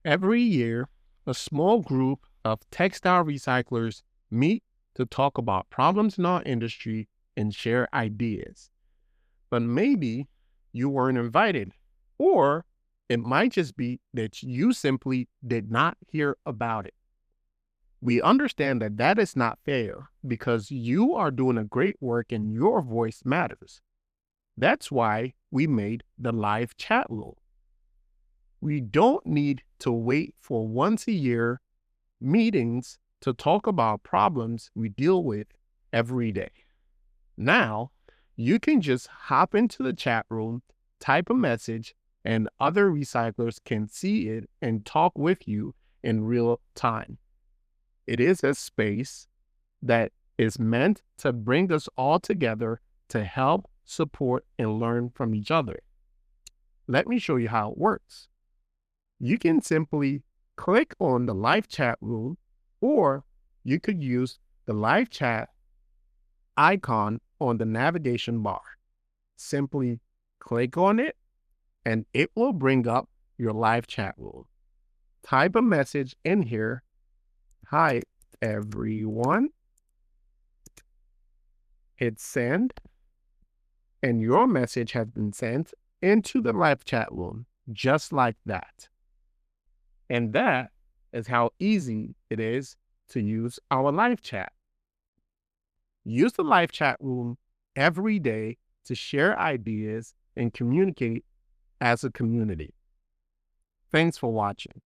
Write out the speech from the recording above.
Every year, a small group of textile recyclers meet to talk about problems in our industry and share ideas. But maybe you weren't invited, or it might just be that you simply did not hear about it. We understand that that is not fair because you are doing a great work and your voice matters. That's why we made the live chat room. We don't need to wait for once a year meetings to talk about problems we deal with every day. Now, you can just hop into the chat room, type a message, and other recyclers can see it and talk with you in real time. It is a space that is meant to bring us all together to help, support, and learn from each other. Let me show you how it works. You can simply click on the live chat room, or you could use the live chat icon on the navigation bar. Simply click on it, and it will bring up your live chat room. Type a message in here. Hi, everyone. Hit send, and your message has been sent into the live chat room, just like that. And that is how easy it is to use our live chat. Use the live chat room every day to share ideas and communicate as a community. Thanks for watching.